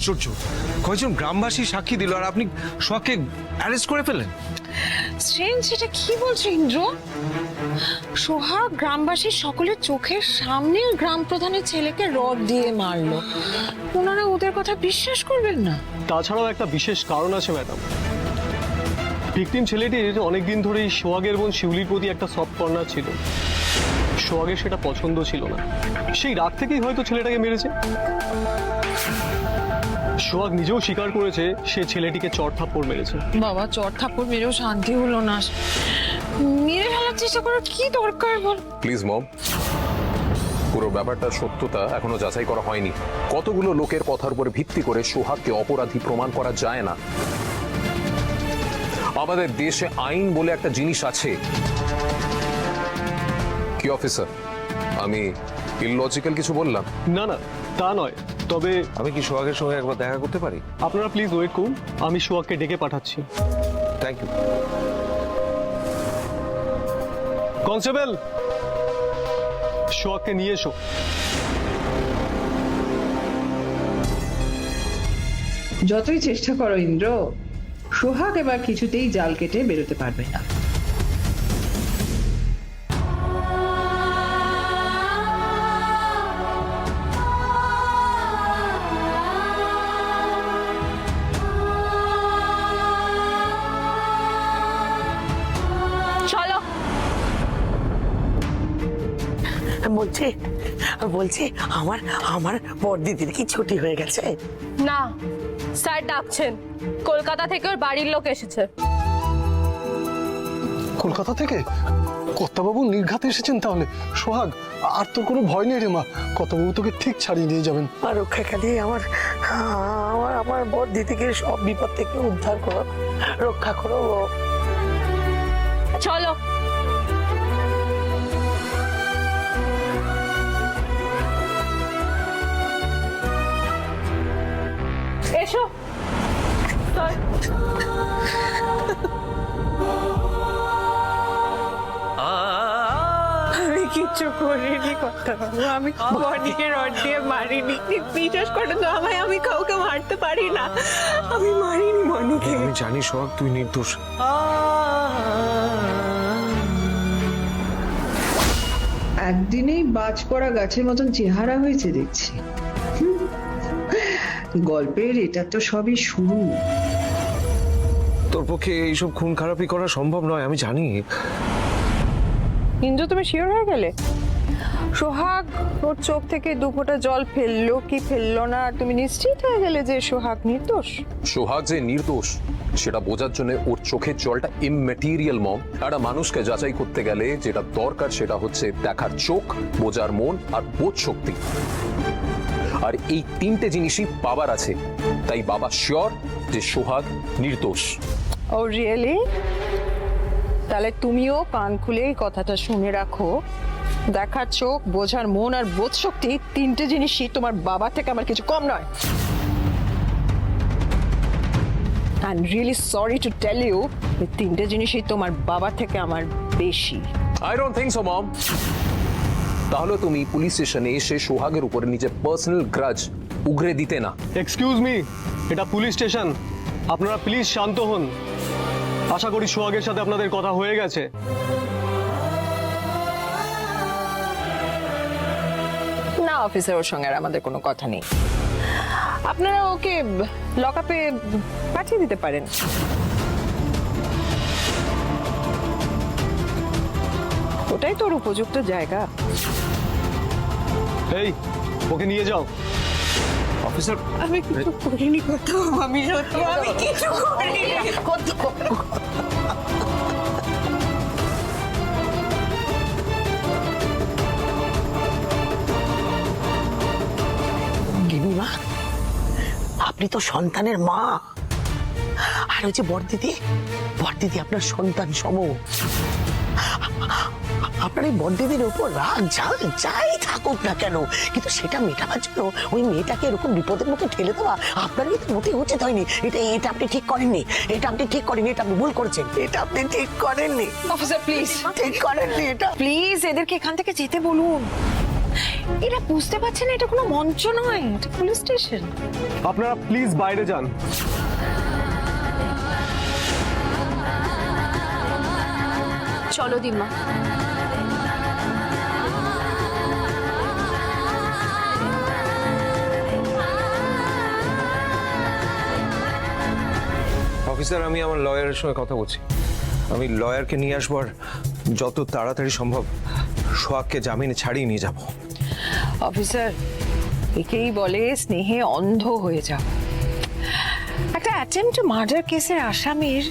আশ্চর্য, কয়েকজন গ্রামবাসী সাক্ষী দিল আর আপনি সোহাগকে অ্যারেস্ট করে ফেলেন? স্ট্রেঞ্জ, এটা কি বলছো ইন্দ্র? সোহাগ গ্রামবাসীর সকলের চোখের সামনে গ্রাম প্রধানের ছেলেকে রড দিয়ে মারলো। ওনারা ওদের কথা বিশ্বাস করবেন না? তাছাড়াও একটা বিশেষ কারণ আছে ম্যাডাম। ভিকটিম ছেলেটির অনেকদিন ধরেই সোহাগের বোন শিউলির প্রতি একটা সফট কর্নার ছিল। সোহাগের সেটা পছন্দ ছিল না, সেই রাগ থেকেই হয়তো ছেলেটাকে মেরেছে। সোহাগ নিজেও স্বীকার করেছে সে ছেলেটিকে চড় থাপ্পড় মেরেছে। বাবা, চড় থাপ্পড় মেরেও শান্তি হলো না, মেরে ফেলার চেষ্টা করার কি দরকার বল? প্লিজ মম, পুরো ব্যাপারটার সত্যতা এখনো যাচাই করা হয়নি। কতগুলো লোকের কথার উপর ভিত্তি করে সোহাগকে অপরাধী প্রমাণ করা যায় না। আমাদের দেশে আইন বলে একটা জিনিস আছে। কি অফিসার, আমি ইললজিক্যাল কিছু বললাম? না না, তা নয়, তবে আমি কি সোহাগের সঙ্গে একবার দেখা করতে পারি? আপনারা প্লিজ ওয়েট করুন, আমি সোহাগকে ডেকে পাঠাচ্ছি। Thank you. কনস্টেবল, সোহাগকে নিয়ে এসো। যতই চেষ্টা করো ইন্দ্র, সোহাগ এবার কিছুতেই জাল কেটে বেরোতে পারবে না। চলো। বলছি বলছি আমার আমার বড়দিদির কি ছুটি হয়ে গেছে? না, স্যার ডাকছেন। কলকাতা থেকে ওর বাড়ির লোক এসেছে। কলকাতা থেকে কর্তাবাবু নির্ঘাতে এসেছেন? তাহলে সোহাগ, আর তোর কোনো ভয় নেই রে মা, কর্তাবাবু তোকে ঠিক ছাড়িয়ে নিয়ে যাবেন। আর রক্ষাকালী আমার আমার আমার বড়দিদিকে সব বিপদ থেকে উদ্ধার করো, রক্ষা করো। চলো। এসো। স্যার, আমি কিচ্ছু করিনি কথা বাবু, আমি বনিকে রড দিয়ে মারিনি। বিশ্বাস করে তো আমায়, আমি কাউকে মারতে পারি না, আমি মারিনি বনিকে। আমি জানি সোহাগ, তুই নির্দোষ। একদিনেই বাজ পড়া গাছের মতন চেহারা হয়েছে দেখছি। গল্পের এটা তো সবই শুরু। তোর পক্ষে এইসব খুন খারাপি করা সম্ভব নয়, আমি জানি। ইন্দ্র, তুমি শিওর হয়ে গেলে? সোহাগ ওর চোখ থেকে দু ফোঁটা জল ফেললো কি ফেললো না, তুমি নিশ্চিত হয়ে গেলে যে সোহাগ নির্দোষ? সোহাগ যে নির্দোষ সেটা বোঝার জন্য ওর চোখের জলটা ইমম্যাটেরিয়াল মম। একটা মানুষকে যাচাই করতে গেলে যেটা দরকার সেটা হচ্ছে দেখার চোখ, বোঝার মন আর বোধ শক্তি। আর এই তিনটে জিনিসই বাবার আছে, তাই বাবা শিওর যে সোহাগ নির্দোষ। ও রিয়েলি? তাহলে তুমিও কান খুলে এই কথাটা শুনে রাখো, দেখার চোখ, বোঝার মন আর বোধ শক্তি, তিনটে জিনিসই তোমার বাবা থেকে আমার কিছু কম নয়। I'm really sorry to tell you, এই তিনটে জিনিসই তোমার বাবা থেকে আমার বেশি। I don't think so, mom. তাহলে তুমি পুলিশ স্টেশনে এসে সোহাগের উপরে নিজের পার্সোনাল গ্রাজ উগরে দিতে না। এক্সকিউজ মি, এটা পুলিশ স্টেশন, আপনারা প্লিজ শান্ত হন। আশা করি সোহাগের সাথে আপনাদের কথা হয়ে গেছে। না অফিসার, ওর সঙ্গে আর আমাদের কোনো কথা নেই। আপনারা ওকে লকআপে পাঠিয়ে দিতে পারেন। ওটাই তোর উপযুক্ত জায়গা। এই, ওকে নিয়ে যাও। অফিসার, আমি কিছু করিনি কথা, আমি সত্যি আমি কিছু করিনি। গিন্নিমা, আপনি তো সন্তানের মা, আর ওই যে বড়দিদি, বড়দিদি আপনার সন্তান সম। আপনার এই বড়দিদির উপর রাগ যাই থাকুক না কেন, কিন্তু সেটা মেটাবার জন্য ওই মেয়েটাকে এরকম বিপদের মুখে ঠেলে দেওয়া আপনার কিন্তু মোটেই উচিত হয়নি। এটা আপনি ঠিক করেননি, এটা আপনি ঠিক করেননি, এটা আপনি ভুল করেছেন, এটা আপনি ঠিক করেননি। অফিসার প্লিজ, ঠিক করেননি এটা। প্লিজ এদেরকে এখান থেকে যেতে বলুন। এরা বুঝতে পারছে না এটা কোনো মঞ্চ নয়, এটা পুলিশ স্টেশন। আপনারা প্লিজ বাইরে যান। চলো দিমা। অফিসার, আমি আমার লয়ারের সঙ্গে কথা বলছি। আমি লয়ারকে নিয়ে আসবো আর যত তাড়াতাড়ি সম্ভব সোহাগকে জামিনে ছাড়িয়ে নিয়ে যাব। অফিসার, একেই বলে স্নেহে অন্ধ হয়ে যাও। একটা অ্যাটেম্পট মার্ডার কেসের আসামির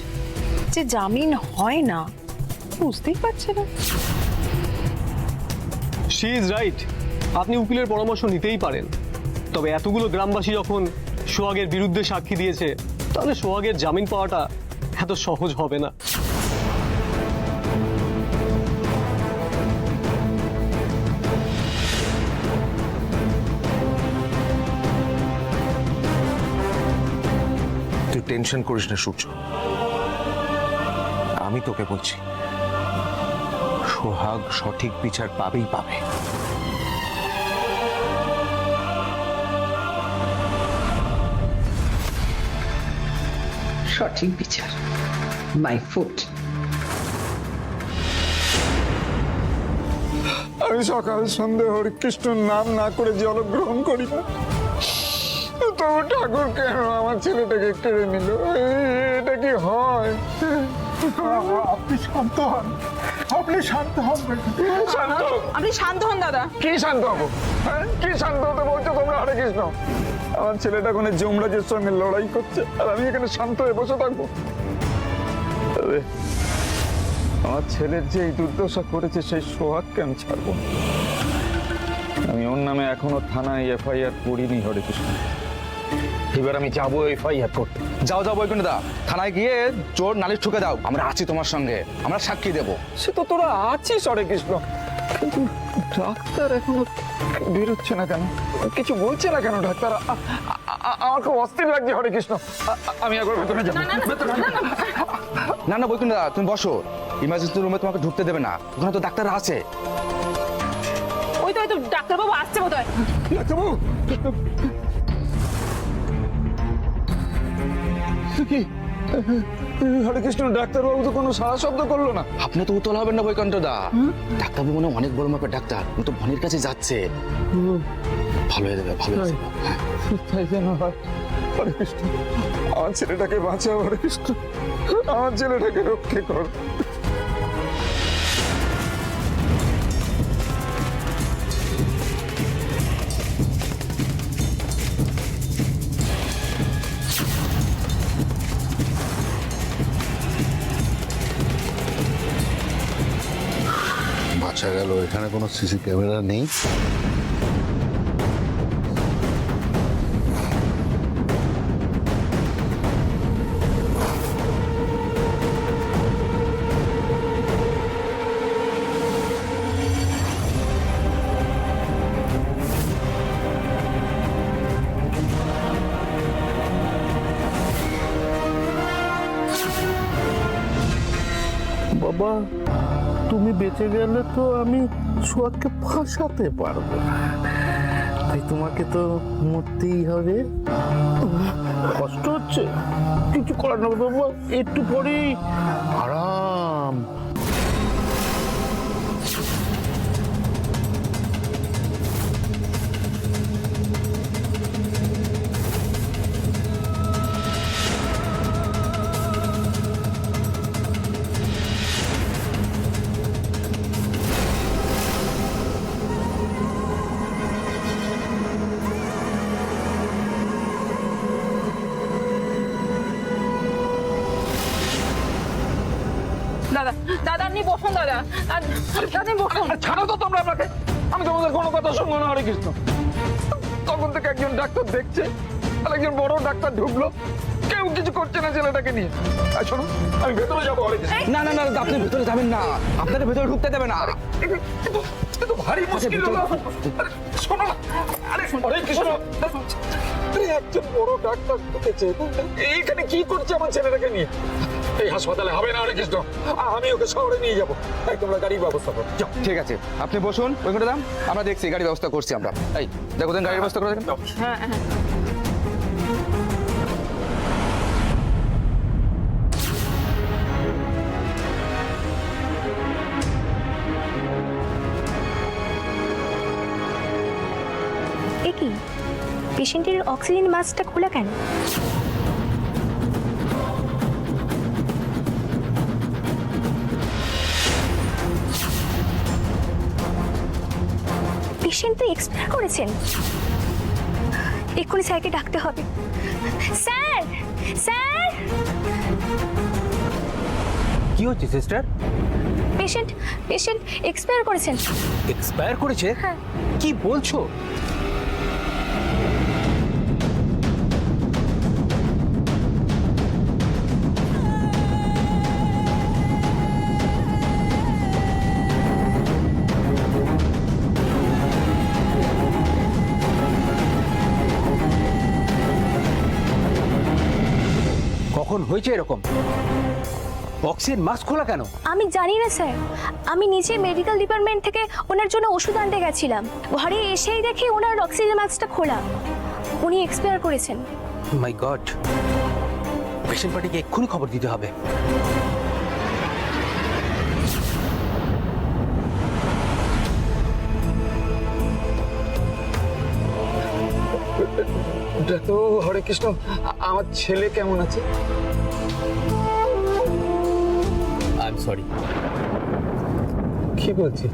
যে জামিন হয় না, বুঝতেই পারছে না। She is right. আপনি উকিলের পরামর্শ নিতেই পারেন, তবে এতগুলো গ্রামবাসী যখন সোহাগের বিরুদ্ধে সাক্ষী দিয়েছে, তাহলে সোহাগের জামিন পাওয়াটা এত সহজ হবে না। তুই টেনশন করিস না সূর্য, আমি তোকে বলছি সোহাগ সঠিক বিচার পাবেই পাবে। সঠিক বিচার, মাই ফুট। আমি সকাল সন্ধ্যে হরিকৃষ্ণর নাম না করে জল গ্রহণ করি না, তবু ঠাকুর কেন আমার ছেলেটাকে কেড়ে নিল? এটা কি হয়? আপনি শান্ত হন, আপনি শান্ত হন। শান্ত? আপনি শান্ত হন দাদা। কি শান্ত হবো? হ্যাঁ, কি শান্ত হতে বলছো তোমরা? হরে কৃষ্ণ, আমার ছেলেটা ওখানে যমরাজের সঙ্গে লড়াই করছে আর আমি এখানে শান্ত হয়ে বসে থাকবো? তবে আমার ছেলের যে এই দুর্দশা করেছে সেই সোহাগকে আমি ছাড়বো না। আমি ওর নামে এখনো থানায় এফআইআর করিনি হরে কৃষ্ণ। এবার আমি যাবো এফআইআর করতে। যাও যাও বৈকুণ্ঠ দা, থানায় গিয়ে জোর নালিশ ঠুকে দাও। আমরা আছি তোমার সঙ্গে, আমরা সাক্ষী দেবো। সে তো তোরা আছিস হরে কৃষ্ণ, কিন্তু ডাক্তার এখনো বেরোচ্ছে না কেন? কিছু বলছে না কেন ডাক্তার? আমার খুব অস্থির লাগছে হরে কৃষ্ণ। আমি একবার ভেতরে যাবো। না না বৈকুণ্ঠ দা, তুমি বসো। ইমার্জেন্সি রুমে তোমাকে ঢুকতে দেবে না, ওখানে তো ডাক্তার আছে। ওই তো ডাক্তারবাবু আসছে বোধহয়। ডাক্তারবাবু, কি হরে কৃষ্ণ, ডাক্তারবাবু তো কোনো সারা শব্দ করলো না। আপনি তো উতল হবেন না বৈকুণ্ঠ দা, ডাক্তারবাবু মনে হয় অনেক বড় মাপের ডাক্তার, উনি তো ভনির কাছে যাচ্ছে। ভালো হয়ে যাবে, ভালো হয়ে যাবে। হ্যাঁ, তাই যেন হয়। হরে কৃষ্ণ, আমার ছেলেটাকে বাঁচাও হরে কৃষ্ণ, আমার ছেলেটাকে রক্ষে কর। বাঁচা গেল, এখানে কোনো সিসি ক্যামেরা নেই। বাবা, তুমি বেঁচে গেলে তো আমি সোহাগকে ফাঁসাতে পারবো না, তাই তোমাকে তো মরতেই হবে। কষ্ট হচ্ছে, কিছু করার না বাবা, একটু পরেই আরাম। দাদা দাদা আপনি বসুন দাদা, আপনি বসুন। ছাড়ো তো তোমরা আমাকে, আমি তোমাদের কোনো কথা শুনবো না হরে কৃষ্ণ। তখন থেকে একজন ডাক্তার দেখছে আর একজন বড় ডাক্তার ঢুকলো, কেউ কিছু করছে না ছেলেটাকে নিয়ে। আর শোনো, আমি ভেতরে যাবো হরে কৃষ্ণ। না না না, আপনি ভেতরে যাবেন না, আপনাকে ভেতরে ঢুকতে দেবে না। কিন্তু ভারী মুশকিল হলো। আরে শোনো না, আরে হরে কৃষ্ণ, একজন বড় ডাক্তার ঢুকেছে, এইখানে কি করছে আমার ছেলেটাকে নিয়ে? এই হাসপাতালে হবে না হরে কৃষ্ণ, আমি ওকে শহরে নিয়ে যাবো। এই তোমরা গাড়ির ব্যবস্থা করো, যাও। ঠিক আছে, আপনি বসুন ওইখানে দাম, আমরা দেখছি গাড়ির ব্যবস্থা করছি আমরা। এই দেখো দেন গাড়ির ব্যবস্থা করে দেখেন। এ কি পেশেন্টের অক্সিজেন মাস্কটা খোলা কেন? পেশেন্ট তো এক্সপায়ার করেছেন। এক্ষুনি স্যারকে ডাকতে হবে। স্যার, স্যার, কি হচ্ছে সিস্টার? পেশেন্ট পেশেন্ট এক্সপায়ার করেছেন। এক্সপায়ার করেছে? হ্যাঁ। কি বলছো? কখন হয়েছে এরকম? অক্সিজেন মাস্ক খোলা কেন? আমি জানি না স্যার, আমি নিজে মেডিকেল ডিপার্টমেন্ট থেকে ওনার জন্য ওষুধ আনতে গেছিলাম। ঘরে এসেই দেখি ওনার অক্সিজেন মাস্কটা খোলা। উনি এক্সপায়ার করেছেন। মাই গড, পেশেন্ট পার্টিকে এক্ষুনি খবর দিতে হবে। তো হরে কৃষ্ণ, আমার ছেলে কেমন আছে? I am sorry. কি বলছি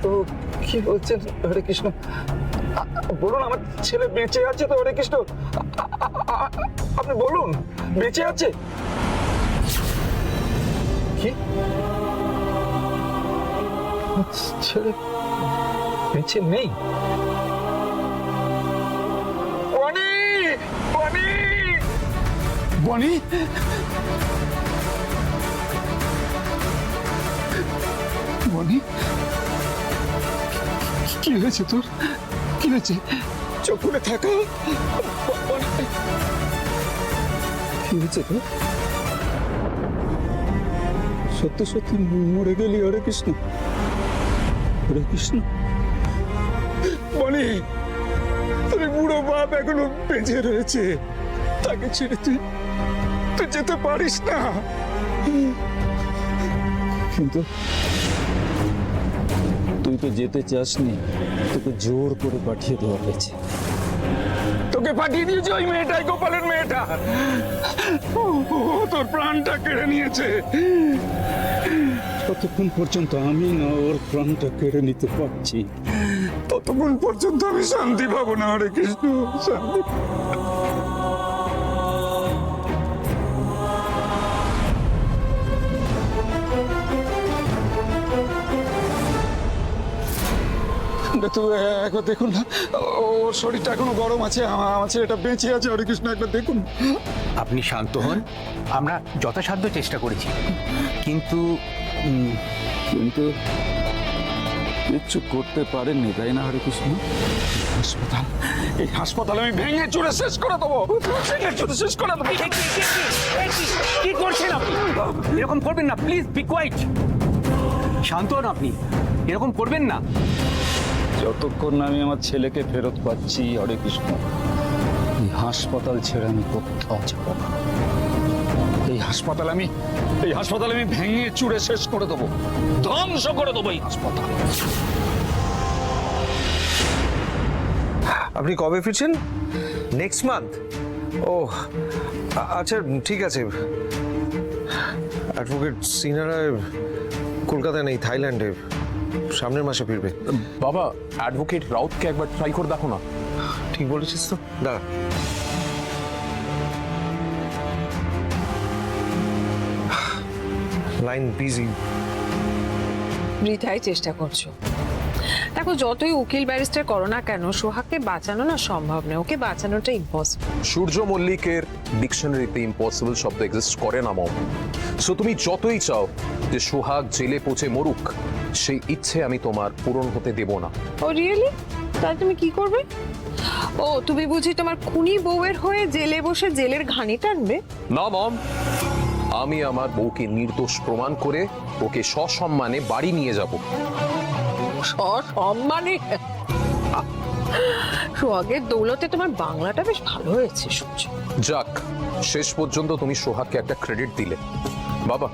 তো, কি বলছেন হরে কৃষ্ণ? বলুন আমার ছেলে বেঁচে আছে তো হরে কৃষ্ণ? আপনি বলুন বেঁচে আছে কি? ছেলে বেঁচে নেই? বনি, বনি, কি হয়েছে তোর? কি হয়েছে? চোখ খুলে থাকা। কি হয়েছে তোর? সত্যি সত্যি মরে গেলি হরে কৃষ্ণ? হরে কৃষ্ণ, বনি, তোর বুড়ো বাপ এখনো বেঁচে রয়েছে, তাকে ছেড়ে তুই যেতে পারিস না। কিন্তু তুই তো যেতে চাসনি, তোকে জোর করে পাঠিয়ে দেওয়া হয়েছে। তোকে পাঠিয়ে দিয়েছে ওই মেয়েটাই, গোপালের মেয়েটা। ও তোর প্রাণটা কেড়ে নিয়েছে। যতক্ষণ পর্যন্ত আমি না ওর প্রাণটা কেড়ে নিতে পারছি, ততক্ষণ পর্যন্ত আমি শান্তি পাবো না হরে কৃষ্ণ, শান্তি। একবার দেখুন না, ওর শরীরটা এখনো গরম আছে, আমার ছেলেটা বেঁচে আছে হরে কৃষ্ণ, একবার দেখুন। আপনি শান্ত হন, আমরা যথাসাধ্য চেষ্টা করেছি, কিন্তু কিন্তু কিচ্ছু করতে পারেননি, তাই না হরে কৃষ্ণ? হাসপাতাল, এই হাসপাতাল আমি ভেঙে চুরে শেষ করে দেবো, ভেঙে চুরে শেষ করে দেবো। কি করছেন আপনি? এরকম করবেন না, প্লিজ বি কোয়াইট। শান্ত হন আপনি, এরকম করবেন না। যতক্ষণ না আমি আমার ছেলেকে ফেরত পাচ্ছি হরে কৃষ্ণ, এই হাসপাতাল ছেড়ে আমি কোথাও যাব না। এই হাসপাতাল আমি ভেঙে চুরে শেষ করে দেবো, ধ্বংস করে দেবো এই হাসপাতাল। আপনি কবে ফিরছেন? Next month? ও আচ্ছা, ঠিক আছে। অ্যাডভোকেট সিনহারা কলকাতায় নেই, থাইল্যান্ডে, সামনের মাসে ফিরবে। বাবা, অ্যাডভোকেট রাউতকে একবার ট্রাই করে দেখো না। ঠিক বলেছিস তো, দাঁড়া। Line busy. বৃথাই চেষ্টা করছো। দেখো, যতই উকিল ব্যারিস্টার করো না কেন, সোহাগকে বাঁচানো না সম্ভব নয়, ওকে বাঁচানোটা ইম্পসিবল। সূর্য মল্লিকের ডিকশনারিতে ইম্পসিবল শব্দ এক্সিস্ট করে না মম। সো তুমি যতই চাও যে সোহাগ জেলে পচে মরুক, সেই ইচ্ছে আমি তোমার পূরণ হতে দেব না। ও রিয়েলি? তাহলে তুমি কি করবে? ও তুমি বুঝি তোমার খুনি বউয়ের হয়ে জেলে বসে জেলের ঘানি টানবে? না মম, আমি আমার বউকে নির্দোষ প্রমাণ করে ওকে সসম্মানে বাড়ি নিয়ে যাব। সসম্মানে? সোহাগের দৌলতে তোমার বাংলাটা বেশ ভালো হয়েছে সূর্য। যাক, শেষ পর্যন্ত তুমি সোহাগকে একটা ক্রেডিট দিলে। বাবা,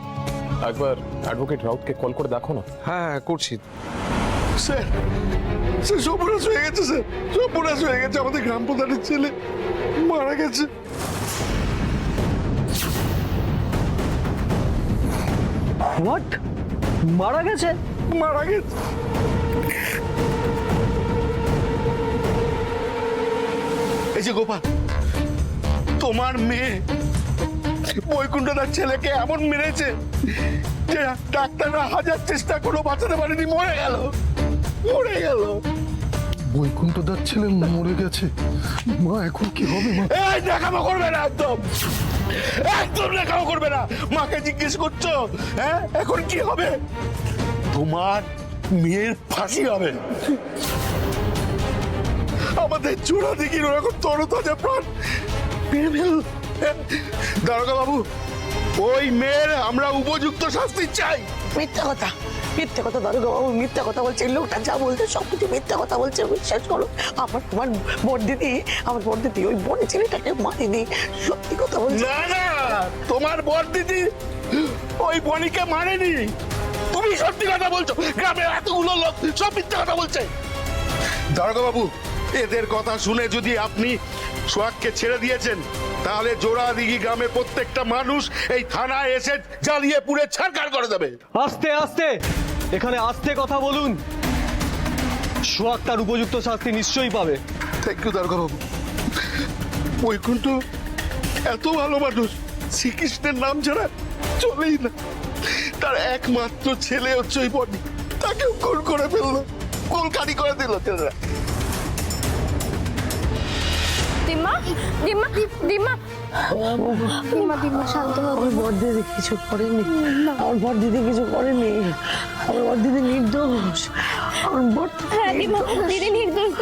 একবার অ্যাডভোকেট রাউতকে কল করে দেখো না। হ্যাঁ করছি। স্যার স্যার সর্বনাশ হয়ে গেছে, স্যার সর্বনাশ হয়ে গেছে, আমাদের গ্রাম প্রধানের ছেলে মারা গেছে। হোয়াট? মারা গেছে? মারা গেছে। এই যে গোপাল, তোমার মেয়ে বৈকুণ্ঠদার ছেলেকে এমন মেরেছে যে ডাক্তাররা হাজার চেষ্টা করে বাঁচাতে পারেনি, মরে গেল, মরে গেল। বৈকুণ্ঠদার ছেলে মরে গেছে, মা এখন কি হবে? মা এই দেখাবো করবে না, একদম একদম দেখাবো করবে না। মাকে জিজ্ঞেস করছো হ্যাঁ এখন কি হবে? তোমার মেয়ের ফাঁসি হবে। আমাদের চূড়া দিঘির ওরকম তরতাজা প্রাণ মেরে ফেল। দারোগা বাবু, ওই মেয়ের আমরা উপযুক্ত শাস্তি চাই। মিথ্যা কথা, মিথ্যা কথা দারোগা বাবু, মিথ্যা কথা বলছে। এই লোকটা যা বলছে সবকিছু মিথ্যা কথা বলছে, বিশ্বাস করো। আমার তোমার বড়দিদি ওই বনে ছেলেটাকে মারিনি, সত্যি কথা বলছে। না না, তোমার বড়দিদি ওই বনিকে মারেনি, তুমি সত্যি কথা বলছো। গ্রামের এতগুলো লোক সব মিথ্যা কথা বলছে। দারোগা বাবু, এদের কথা শুনে যদি আপনি সোহাগকে ছেড়ে দিয়েছেন, তাহলে জোড়াদিঘি গ্রামের প্রত্যেকটা মানুষ এই থানায় এসে জ্বালিয়ে পুড়ে ছারখার করে দেবে। আস্তে আস্তে, এখানে আস্তে কথা বলুন। সোহাগ তার উপযুক্ত শাস্তি নিশ্চয়ই পাবে। থ্যাংক ইউ দারোগা বাবু। বৈকুণ্ঠ এত ভালো মানুষ, শ্রীকৃষ্ণের নাম ছাড়া চলেই না। তার একমাত্র ছেলে হচ্ছে ওই বনি, তাকেও খুন করে ফেললো, কলকারি করে দিল ছেলেরা। দিম্মা, দিম্মা, দিম্মা, দিম্মা, দিম্মা, শান্ত হও। আমার বড়দিদি কিছু করেনি, আমার বড়দিদি কিছু করেনি, আমার বড়দিদি নির্দোষ, আমার বড়দিদি। হ্যাঁ দিম্মা, দিদি নির্দোষ।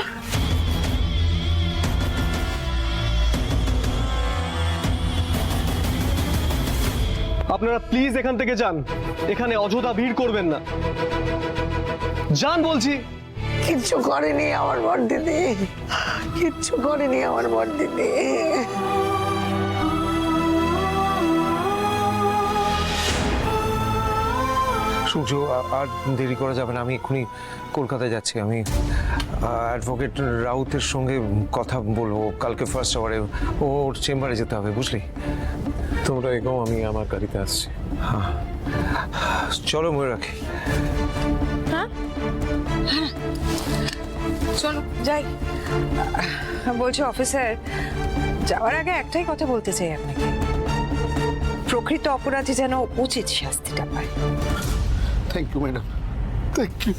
আপনারা প্লিজ এখান থেকে যান, এখানে অযথা ভিড় করবেন না। যান বলছি। কিচ্ছু করেনি আমার বড়দিদি, কিচ্ছু করেনি আমার বড়দিদি। সূর্য, আর দেরি করা যাবে না, আমি এক্ষুনি কলকাতায় যাচ্ছি। আমি অ্যাডভোকেট রাউতের সঙ্গে কথা বলবো কালকে ফার্স্ট আওয়ারে, ওর চেম্বারে যেতে হবে, বুঝলি? তোমরা এগো, আমি আমার গাড়িতে আসছি। হ্যাঁ চলো, মনে রাখি। হ্যাঁ হ্যাঁ চলো যাই। বলছি অফিসার, যাওয়ার আগে একটাই কথা বলতে চাই আপনাকে, প্রকৃত অপরাধী যেন উচিত শাস্তিটা পায়। Thank you madam, thank you.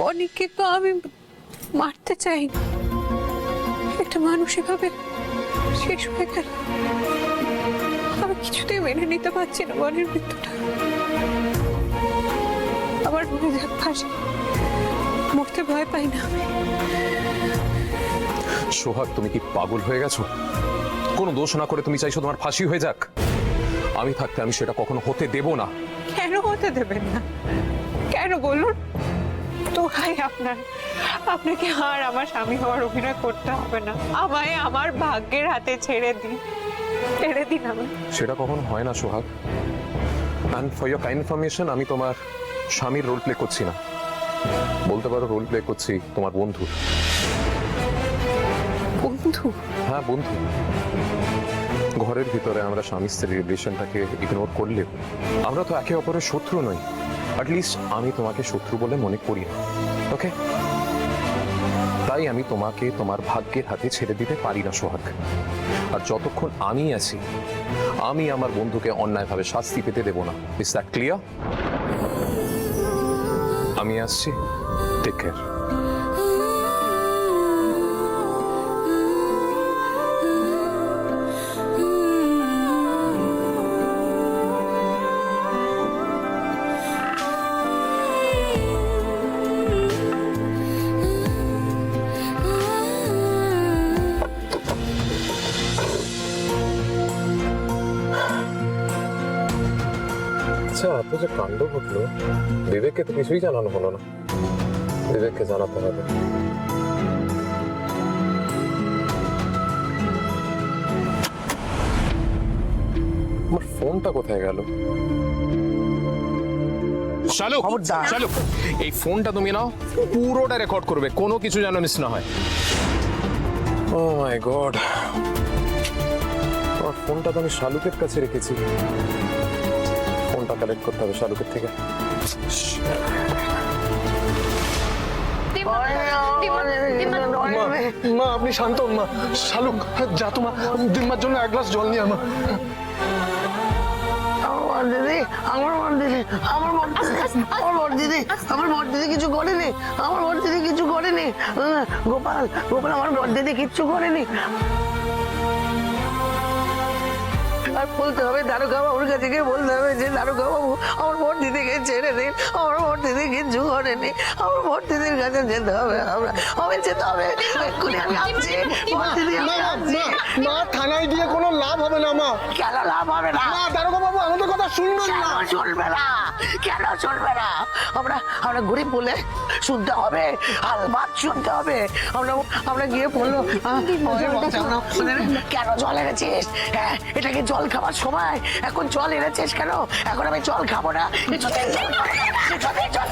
অনেককে তো আমি মারতে চাই না, একটা মানুষ এভাবে শেষ হয়ে গেল, আমি কিছুতেই মেনে নিতে পারছি না বনের মৃত্যুটা। আবার মনে যাক ফাঁসি, মরতে ভয় পাই না আমি। সোহাগ, তুমি কি পাগল হয়ে গেছো? কোনো দোষ না করে তুমি চাইছো তোমার ফাঁসি হয়ে যাক? আমি থাকতে আমি সেটা কখনো হতে দেব না। কেন হতে দেবেন না? কেন বলুন তো ভাই, আপনাকে আর আমার স্বামী হওয়ার অভিনয় করতে হবে না, আমায় আমার ভাগ্যের হাতে ছেড়ে দিন আমি। সেটা কখনো হয় না Sohag. And for your kind information, আমি তোমার স্বামীর রোল প্লে করছি না, বলতে পারো রোল প্লে করছি তোমার বন্ধু। বন্ধু? হ্যাঁ বন্ধু। ঘরের ভিতরে আমরা স্বামী স্ত্রীর রিলেশনটাকে ইগনোর করলেও আমরা তো একে অপরের শত্রু নই। অ্যাটলিস্ট আমি তোমাকে শত্রু বলে মনে করি না, ওকে? তাই আমি তোমাকে তোমার ভাগ্যের হাতে ছেড়ে দিতে পারি না সোহাগ। আর যতক্ষণ আমি আছি, আমি আমার বন্ধুকে অন্যায়ভাবে শাস্তি পেতে দেব না। Is that clear? আমি আসছি, টেক কেয়ার। আচ্ছা, এত যে কাণ্ড ঘটলো, বিবেককে তো কিছুই জানানো হলো না। বিবেককে জানাতে হবে। আমার ফোনটা কোথায় গেল? শালুক, শালুক, এই ফোনটা তুমি নাও, পুরোটা রেকর্ড করবে, কোনো কিছু যেন মিস না হয়। ও মাই গড, আমার ফোনটা তো আমি শালুকের কাছে রেখেছি। ফোনটা কালেক্ট করতে হবে শালুকের থেকে। মা আপনি শান্ত হন মা। শালুক, যা তোমা দিম্মার জন্য এক গ্লাস জল নিয়ে আমার। দিদি, আমার বর দিদি, আমার বর দিদি কিছু করেনি, আমার বর দিদি কিছু করেনি। গোপাল, গোপাল, আমার বর দিদি কিচ্ছু করেনি। আর বলতে হবে দারোগা বাবুর কাছে গিয়ে বলতে হবে যে দারোগা বাবু আমার বর দিদিকে ছেড়ে দিন, আমার বর দিদি কিচ্ছু করেনি। আমার বর দিদির কাছে যেতে হবে, আমি যেতে হবে এক্ষুনি। আমি আসছি বর দিদি, আমি আসছি। মা থানায় গিয়ে কোনো লাভ হবে না মা। কেন লাভ হবে না? দারোগা বাবু আমাদের কথা শুনবেন না। কেন চলবে না? কেন চলবে না? আমরা গরিব বলে শুনতে হবে, আলবাত শুনতে হবে। আমরা গিয়ে বললো কেন জল এনেছিস? হ্যাঁ, এটা কি জল খাবার সময়? এখন জল এনেছিস কেন? এখন আমি জল খাবো না। জল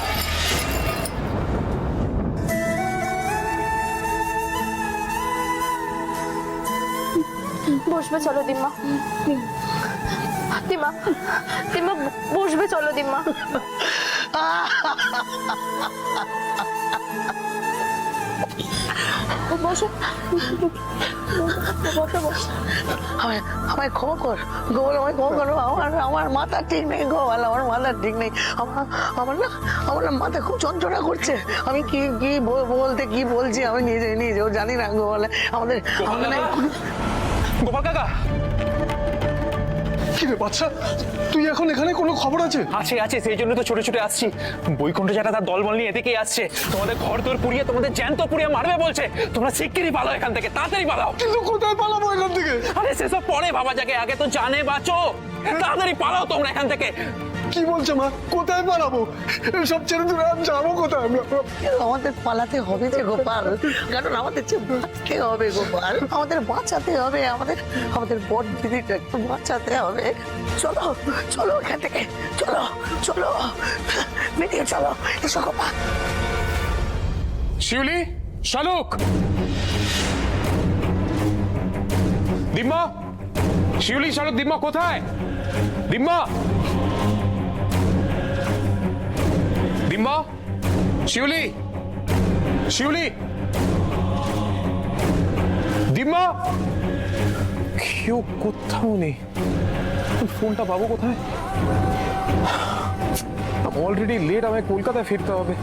বসবে চলো দিম্মা, দিম্মা, দিম্মা বসবে চলো দিম্মা। বসো, বসো, বসো। আমায় ক্ষমা কর গোপাল, আমায় ক্ষমা করো। আমার মাথা ঠিক নেই গোপাল, আমার মাথা ঠিক নেই। আমার না মাথা খুব যন্ত্রণা করছে। আমি কি কি বলতে কি বলছি আমি নিজেও জানি না গোপাল। আমাদের না গোপাল কাকা, কি রে বাচ্চা, তুই এখন এখানে কোনো খবর আছে? আছে আছে, সেই জন্য তো ছোটে ছোটে আসছি। বৈকুণ্ঠ যেটা তার দলবল নিয়ে এদিকেই আসছে, তোমাদের ঘর দোর পুড়িয়ে, তোমাদের জ্যান্ত পুড়িয়ে মারবে বলছে। তোমরা শিগগিরই পালাও এখান থেকে, তাড়াতাড়ি পালাও। কিন্তু কোথায় পালাবো এখান থেকে? আরে সেসব পরে ভাবা যাকে, আগে তো জানে বাঁচো। তাড়াতাড়ি পালাও তোমরা এখান থেকে। কি বলছো মা? কোথায় পালাবো? সব ছেড়ে দূরে যাবো কোথায় আমরা? আমাদের পালাতে হবে যে গোপাল, কারণ আমাদের যে বাঁচতে হবে গোপাল, আমাদের বাঁচাতে হবে, আমাদের বড় দিদিটা একটু বাঁচাতে হবে। চলো চলো এখান থেকে, চলো চলো বেরিয়ে চলো, এসো গোপাল। শিউলি, শালুক, দিম্মা, শিউলি, শালুক, দিম্মা কোথায়? দিম্মা, দিম্মা, শিউলি, শিউলি, দিম্মা, কেউ কোথাও নেই। ফোনটা পাবো কোথায়? অলরেডি লেট, আমায় কলকাতায় ফিরতে হবে।